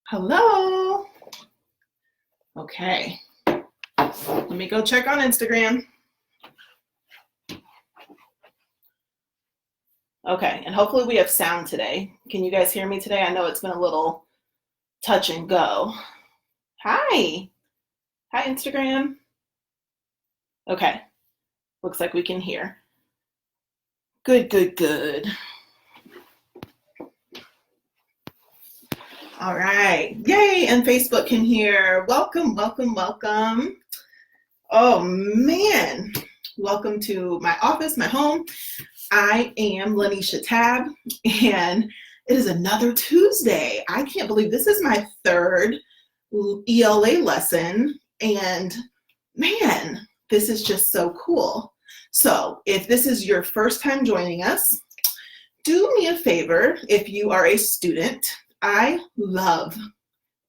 Hello. Okay. Let me go check on Instagram. Okay, and hopefully we have sound today. Can you guys hear me today? I know it's been a little touch and go. Hi. Hi, Instagram. Okay. Looks like we can hear. Good, good, good. All right. Yay, and Facebook can hear. Welcome, welcome, welcome. Oh, man. Welcome to my office, my home. I am LaNesha Tabb, and it is another Tuesday. I can't believe this is my third ELA lesson, and man, this is just so cool. So if this is your first time joining us, do me a favor. If you are a student, I love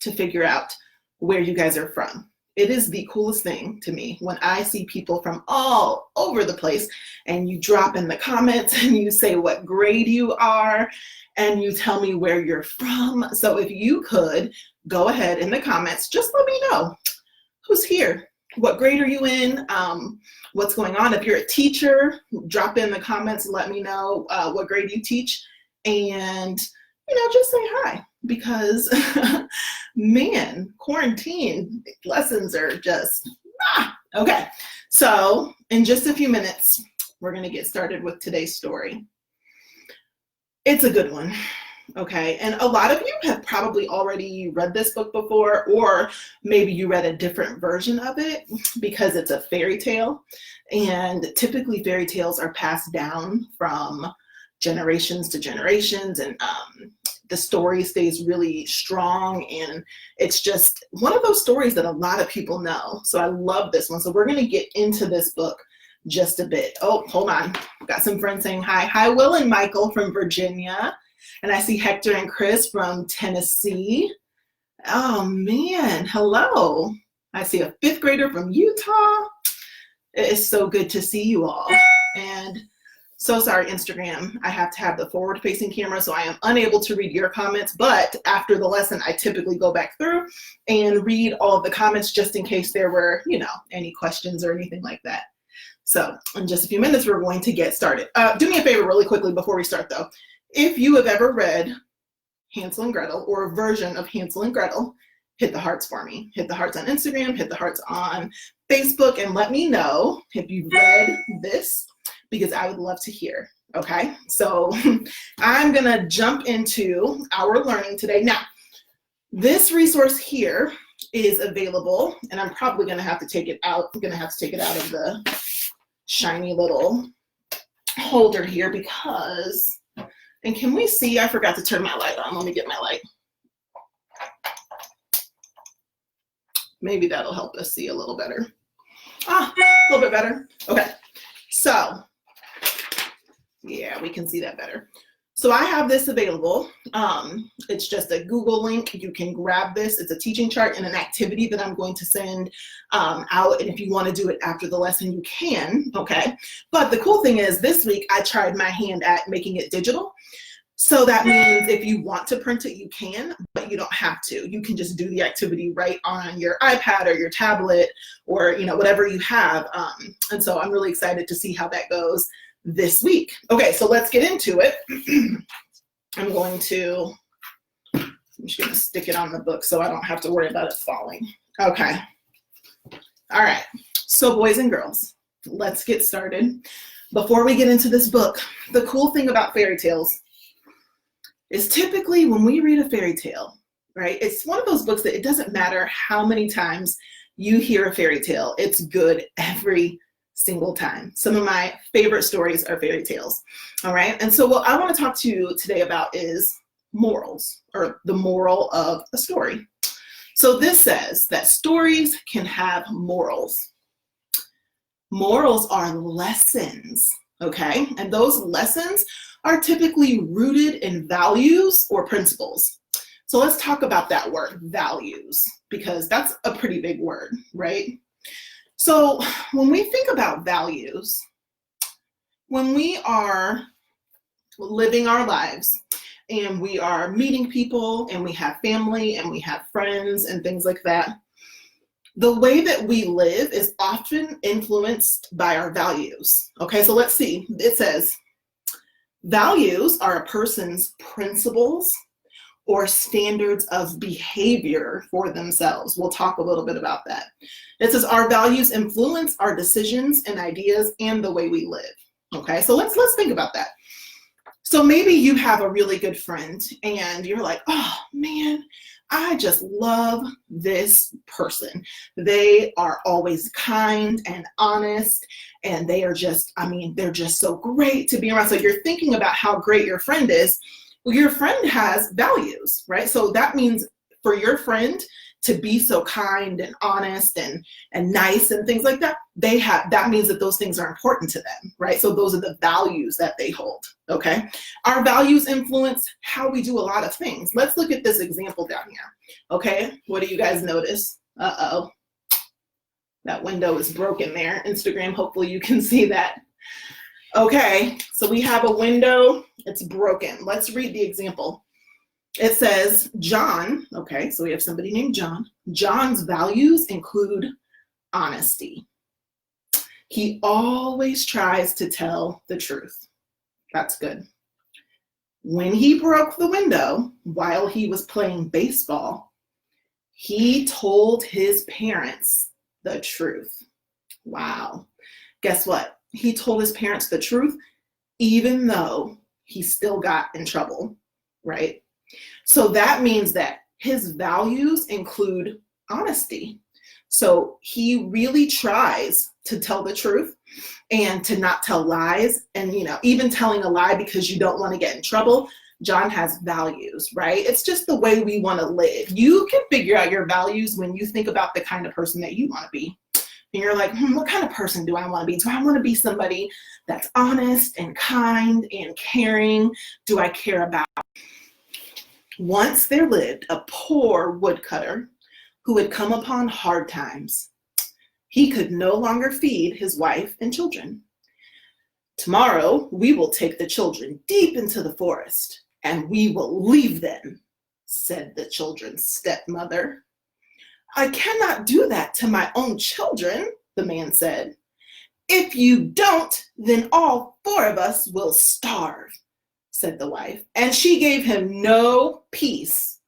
to figure out where you guys are from. It is the coolest thing to me when I see people from all over the place and you drop in the comments and you say what grade you are and you tell me where you're from. So if you could go ahead in the comments, just let me know who's here. What grade are you in? What's going on? If you're a teacher, drop in the comments and let me know what grade you teach. And just say hi, because man, quarantine lessons are just, okay. So in just a few minutes, we're going to get started with today's story. It's a good one. Okay, and a lot of you have probably already read this book before, or maybe you read a different version of it because it's a fairy tale. And typically fairy tales are passed down from generations to generations, and the story stays really strong, and it's just one of those stories that a lot of people know. So I love this one. So we're going to get into this book just a bit. Oh, hold on. I've got some friends saying hi. Hi, Will and Michael from Virginia. And I see Hector and Chris from Tennessee. Oh, man. Hello. I see a fifth grader from Utah. It is so good to see you all. And so sorry, Instagram. I have to have the forward-facing camera, so I am unable to read your comments. But after the lesson, I typically go back through and read all of the comments just in case there were, any questions or anything like that. So in just a few minutes, we're going to get started. Do me a favor really quickly before we start, though. If you have ever read Hansel and Gretel or a version of Hansel and Gretel, hit the hearts for me. Hit the hearts on Instagram, hit the hearts on Facebook, and let me know if you've read this, because I would love to hear. Okay, so I'm gonna jump into our learning today. Now, this resource here is available, and I'm probably gonna have to take it out. I'm gonna have to take it out of the shiny little holder here because, and can we see, I forgot to turn my light on. Let me get my light. Maybe that'll help us see a little better. A little bit better. Okay, so yeah, we can see that better. So I have this available. It's just a Google link. You can grab this. It's a teaching chart and an activity that I'm going to send out. And if you want to do it after the lesson, you can, okay? But the cool thing is this week I tried my hand at making it digital. So that means if you want to print it, you can, but you don't have to. You can just do the activity right on your iPad or your tablet or, whatever you have. And so I'm really excited to see how that goes this week. Okay, so let's get into it. I'm just going to stick it on the book so I don't have to worry about it falling. Okay. All right. So boys and girls, let's get started. Before we get into this book, the cool thing about fairy tales is typically when we read a fairy tale, right? It's one of those books that it doesn't matter how many times you hear a fairy tale. It's good every single time. Some of my favorite stories are fairy tales. All right. And so what I want to talk to you today about is morals, or the moral of a story. So this says that stories can have morals. Morals are lessons. Okay. And those lessons are typically rooted in values or principles. So let's talk about that word, values, because that's a pretty big word, right? So when we think about values, when we are living our lives and we are meeting people and we have family and we have friends and things like that, the way that we live is often influenced by our values. Okay, so let's see. It says, values are a person's principles or standards of behavior for themselves. We'll talk a little bit about that. It says our values influence our decisions and ideas and the way we live. Okay, so let's think about that. So maybe you have a really good friend and you're like, oh man, I just love this person. They are always kind and honest, and they are just, they're just so great to be around. So you're thinking about how great your friend is. Well, your friend has values, right? So that means for your friend to be so kind and honest and nice and things like that, that means that those things are important to them, right? So those are the values that they hold, okay? Our values influence how we do a lot of things. Let's look at this example down here, okay? What do you guys notice? Uh-oh, that window is broken there. Instagram, hopefully you can see that. Okay, so we have a window, it's broken. Let's read the example. It says, John, okay, so we have somebody named John. John's values include honesty. He always tries to tell the truth. That's good. When he broke the window while he was playing baseball, he told his parents the truth. Wow. Guess what? He told his parents the truth, even though he still got in trouble, right? So that means that his values include honesty. So he really tries to tell the truth and to not tell lies. And, even telling a lie because you don't want to get in trouble, John has values, right? It's just the way we want to live. You can figure out your values when you think about the kind of person that you want to be. And you're like, what kind of person do I want to be? Do I want to be somebody that's honest and kind and caring? Do I care about? Once there lived a poor woodcutter who had come upon hard times. He could no longer feed his wife and children. Tomorrow we will take the children deep into the forest and we will leave them, said the children's stepmother. I cannot do that to my own children, the man said. If you don't, then all 4 of us will starve, said the wife. And she gave him no peace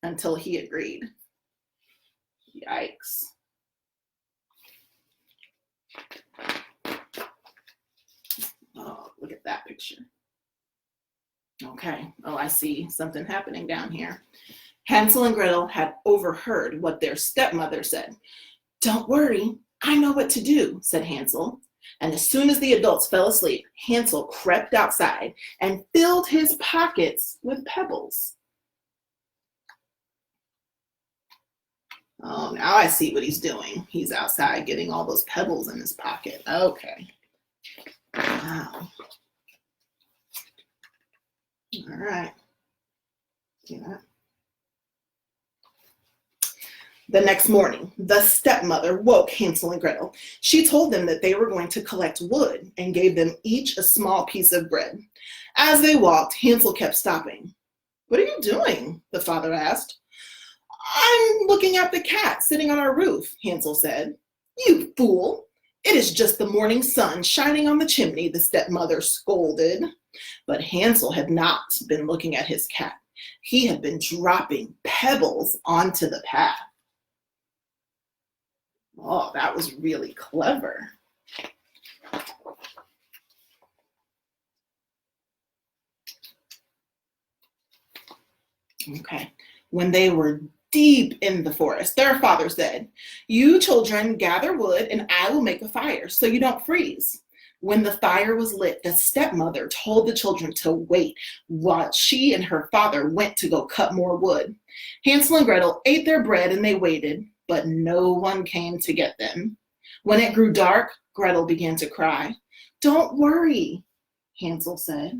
until he agreed. Yikes. Oh, look at that picture. Okay. Oh, I see something happening down here. Hansel and Gretel had overheard what their stepmother said. Don't worry, I know what to do, said Hansel. And as soon as the adults fell asleep, Hansel crept outside and filled his pockets with pebbles. Oh, now I see what he's doing. He's outside getting all those pebbles in his pocket. Okay. Wow. All right. See that? The next morning, the stepmother woke Hansel and Gretel. She told them that they were going to collect wood and gave them each a small piece of bread. As they walked, Hansel kept stopping. What are you doing? The father asked. I'm looking at the cat sitting on our roof, Hansel said. You fool! It is just the morning sun shining on the chimney, the stepmother scolded. But Hansel had not been looking at his cat. He had been dropping pebbles onto the path. Oh, that was really clever. Okay. When they were deep in the forest, their father said, you children gather wood and I will make a fire so you don't freeze. When the fire was lit, the stepmother told the children to wait while she and her father went to go cut more wood. Hansel and Gretel ate their bread and they waited, but no one came to get them. When it grew dark, Gretel began to cry. Don't worry, Hansel said.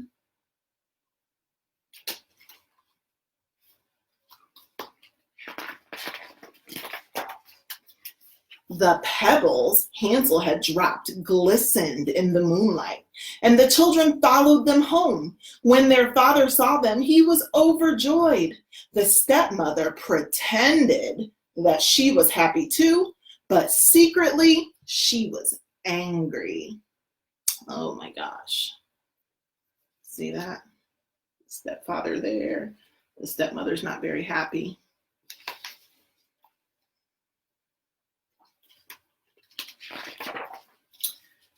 The pebbles Hansel had dropped glistened in the moonlight. and the children followed them home. When their father saw them, he was overjoyed. The stepmother pretended that she was happy too, but secretly she was angry. Oh my gosh. See that? Stepfather there. The stepmother's not very happy.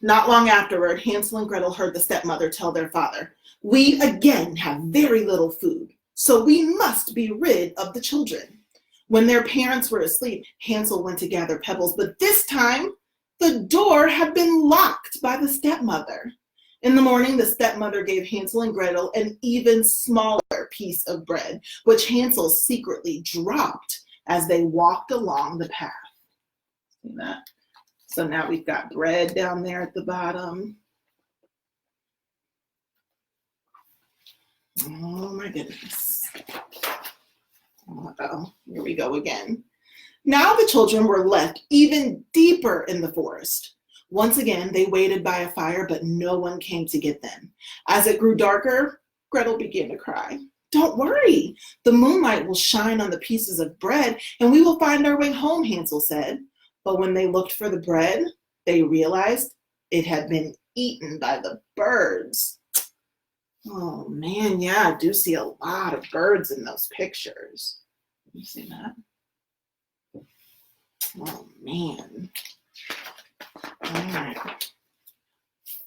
Not long afterward, Hansel and Gretel heard the stepmother tell their father, "We again have very little food, so we must be rid of the children." When their parents were asleep, Hansel went to gather pebbles, but this time the door had been locked by the stepmother. In the morning, the stepmother gave Hansel and Gretel an even smaller piece of bread, which Hansel secretly dropped as they walked along the path. See that? So now we've got bread down there at the bottom. Oh my goodness. Uh-oh, here we go again. Now the children were left even deeper in the forest. Once again, they waited by a fire, but no one came to get them. As it grew darker, Gretel began to cry. "Don't worry, the moonlight will shine on the pieces of bread and we will find our way home," Hansel said. But when they looked for the bread, they realized it had been eaten by the birds. Oh man, yeah, I do see a lot of birds in those pictures. You see that? Oh man. All right.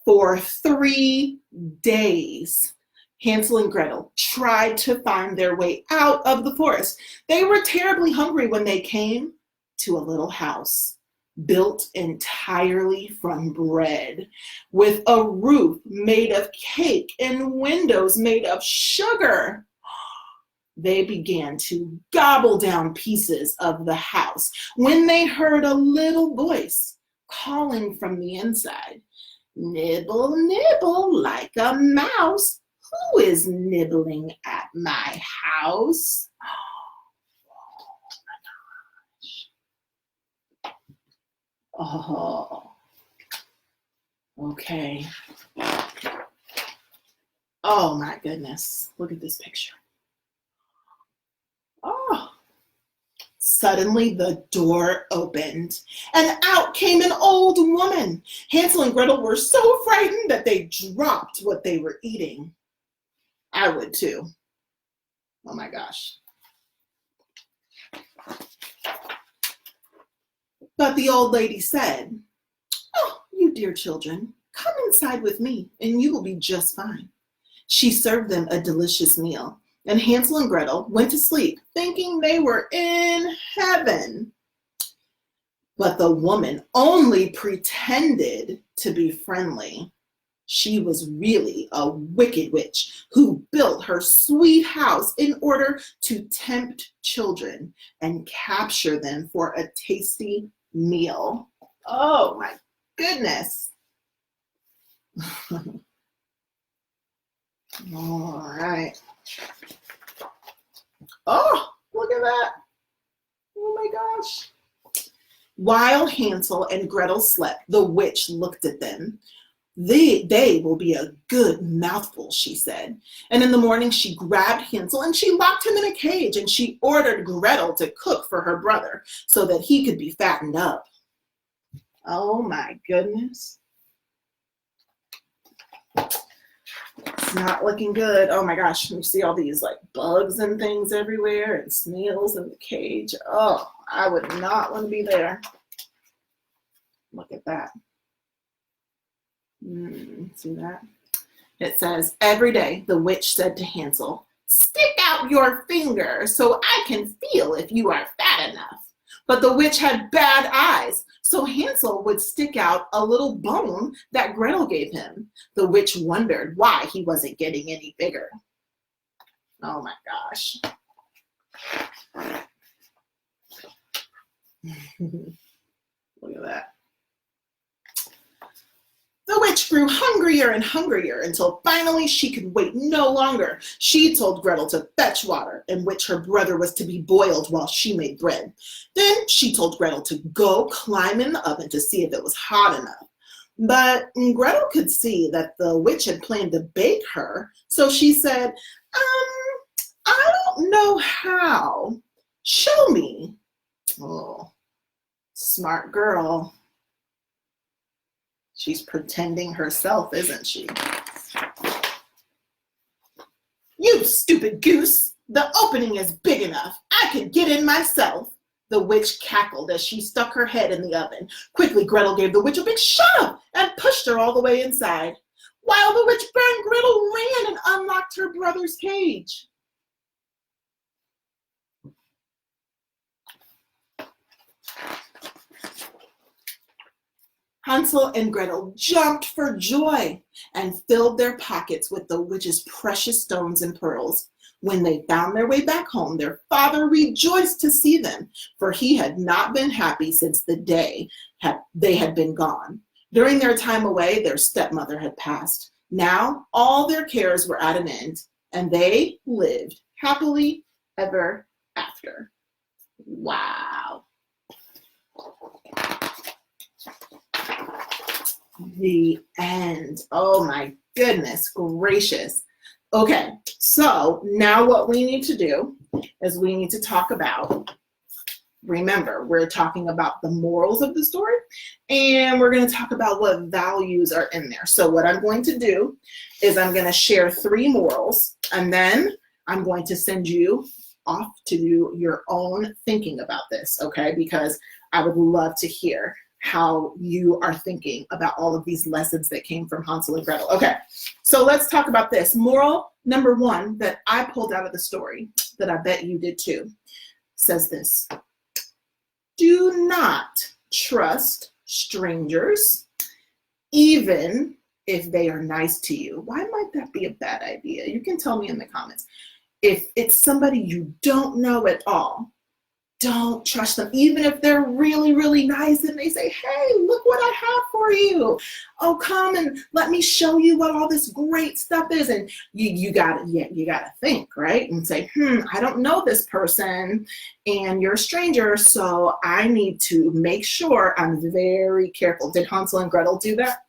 For 3 days, Hansel and Gretel tried to find their way out of the forest. They were terribly hungry when they came to a little house built entirely from bread, with a roof made of cake and windows made of sugar. They began to gobble down pieces of the house when they heard a little voice calling from the inside, "Nibble, nibble like a mouse. Who is nibbling at my house?" Oh, okay. Oh my goodness. Look at this picture. Oh, suddenly the door opened and out came an old woman. Hansel and Gretel were so frightened that they dropped what they were eating. I would too. Oh my gosh. But the old lady said, "Oh, you dear children, come inside with me and you will be just fine." She served them a delicious meal, and Hansel and Gretel went to sleep thinking they were in heaven. But the woman only pretended to be friendly. She was really a wicked witch who built her sweet house in order to tempt children and capture them for a tasty meal. Oh my goodness. All right. Oh, look at that. Oh my gosh. While Hansel and Gretel slept, the witch looked at them. They will be a good mouthful," she said. And in the morning, she grabbed Hansel and she locked him in a cage, and she ordered Gretel to cook for her brother so that he could be fattened up. Oh my goodness. It's not looking good. Oh my gosh, you see all these like bugs and things everywhere and snails in the cage. Oh, I would not want to be there. Look at that. See that? It says, "Every day the witch said to Hansel, 'Stick out your finger so I can feel if you are fat enough.' But the witch had bad eyes, so Hansel would stick out a little bone that Gretel gave him. The witch wondered why he wasn't getting any bigger." Oh my gosh. Look at that. The witch grew hungrier and hungrier until finally she could wait no longer. She told Gretel to fetch water, in which her brother was to be boiled while she made bread. Then she told Gretel to go climb in the oven to see if it was hot enough. But Gretel could see that the witch had planned to bake her, so she said, I don't know how. Show me. Oh, smart girl. She's pretending herself, isn't she? You stupid goose! The opening is big enough. I could get in myself. The witch cackled as she stuck her head in the oven. Quickly, Gretel gave the witch a big shove and pushed her all the way inside. While the witch burned, Gretel ran and unlocked her brother's cage. Hansel and Gretel jumped for joy and filled their pockets with the witch's precious stones and pearls. When they found their way back home, their father rejoiced to see them, for he had not been happy since the day they had been gone. During their time away, their stepmother had passed. Now all their cares were at an end, and they lived happily ever after. Wow. The end. Oh my goodness gracious. Okay, so now what we need to do is we need to talk about, remember, we're talking about the morals of the story, and we're going to talk about what values are in there. So what I'm going to do is I'm going to share 3 morals, and then I'm going to send you off to do your own thinking about this, okay? Because I would love to hear how you are thinking about all of these lessons that came from Hansel and Gretel. Okay, so let's talk about this. Moral number 1 that I pulled out of the story, that I bet you did too, says this: do not trust strangers, even if they are nice to you. Why might that be a bad idea? You can tell me in the comments. If it's somebody you don't know at all, don't trust them, even if they're really, really nice and they say, hey, look what I have for you. Oh, come and let me show you what all this great stuff is. And you gotta think, right? And say, I don't know this person and you're a stranger, so I need to make sure I'm very careful. Did Hansel and Gretel do that?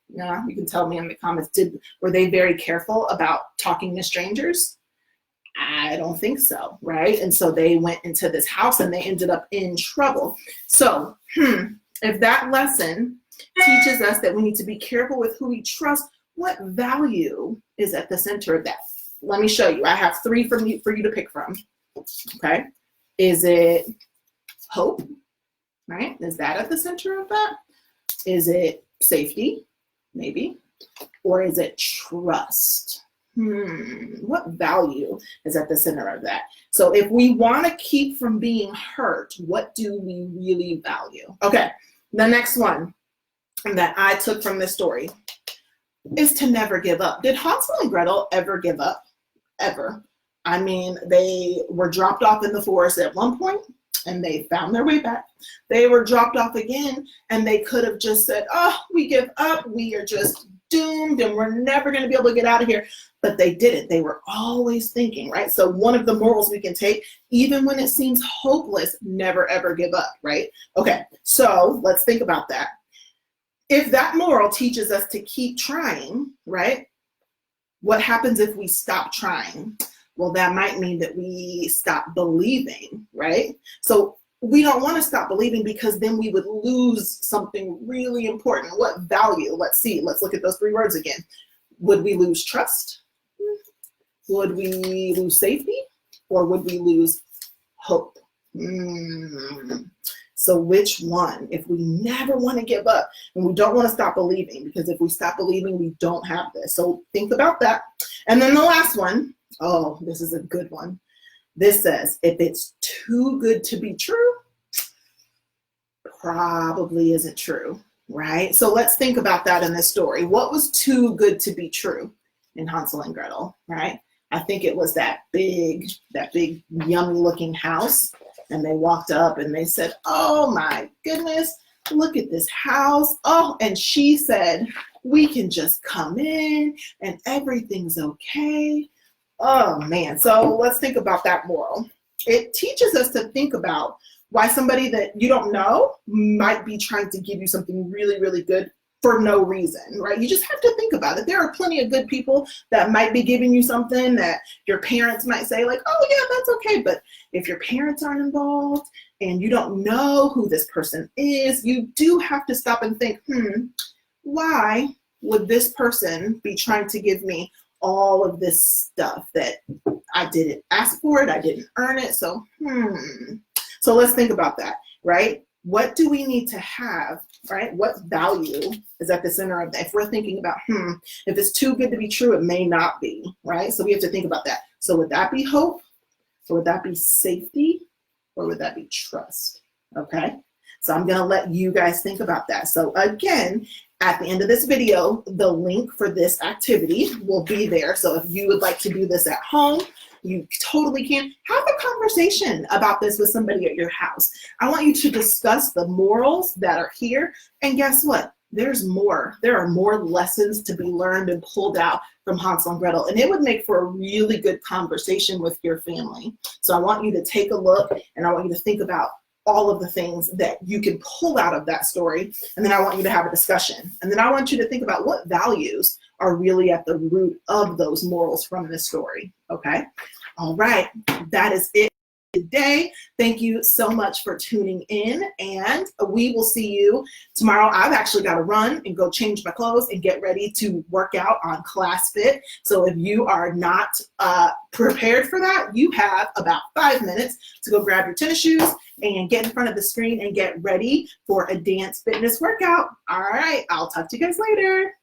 Yeah, you can tell me in the comments. Were they very careful about talking to strangers? I don't think so, right? And so they went into this house and they ended up in trouble. So if that lesson teaches us that we need to be careful with who we trust, what value is at the center of that? Let me show you. I have 3 for you to pick from, okay? Is it hope, right? Is that at the center of that? Is it safety, maybe? Or is it trust? What value is at the center of that? So if we want to keep from being hurt, what do we really value? Okay, the next one that I took from this story is to never give up. Did Hansel and Gretel ever give up? Ever? I mean, they were dropped off in the forest at one point and they found their way back. They were dropped off again and they could have just said, oh, we give up. We are just doomed and we're never going to be able to get out of here. But they didn't. They were always thinking, right? So one of the morals we can take, even when it seems hopeless, never ever give up, right? Okay, so let's think about that. If that moral teaches us to keep trying, right? What happens if we stop trying? Well, that might mean that we stop believing, right? So we don't want to stop believing because then we would lose something really important. What value? Let's see. Let's look at those 3 words again. Would we lose trust? Would we lose safety? Or would we lose hope? So which one? If we never want to give up and we don't want to stop believing, because if we stop believing, we don't have this. So think about that. And then the last one, oh, this is a good one. This says, if it's too good to be true, probably isn't true, right? So let's think about that in this story. What was too good to be true in Hansel and Gretel, right? I think it was that big yummy looking house. And they walked up and they said, oh my goodness, look at this house. Oh, and she said, we can just come in and everything's okay. Oh man, so let's think about that moral. It teaches us to think about why somebody that you don't know might be trying to give you something really, really good for no reason, right? You just have to think about it. There are plenty of good people that might be giving you something that your parents might say like, oh yeah, that's okay. But if your parents aren't involved and you don't know who this person is, you do have to stop and think, why would this person be trying to give me all of this stuff that I didn't ask for it, I didn't earn it? So, So let's think about that, right? What do we need to have, right? What value is at the center of that? If we're thinking about, if it's too good to be true, it may not be, right? So we have to think about that. So would that be hope? Or would that be safety? Or would that be trust? Okay. So I'm going to let you guys think about that. So again, at the end of this video, the link for this activity will be there. So if you would like to do this at home, you totally can. Have a conversation about this with somebody at your house. I want you to discuss the morals that are here. And guess what? There's more. There are more lessons to be learned and pulled out from Hansel and Gretel. And it would make for a really good conversation with your family. So I want you to take a look, and I want you to think about all of the things that you can pull out of that story. And then I want you to have a discussion. And then I want you to think about what values are really at the root of those morals from this story. Okay. All right. That is it today. Thank you so much for tuning in, and we will see you tomorrow. I've actually got to run and go change my clothes and get ready to work out on ClassFit. So if you are not prepared for that, you have about 5 minutes to go grab your tennis shoes and get in front of the screen and get ready for a dance fitness workout. All right. I'll talk to you guys later.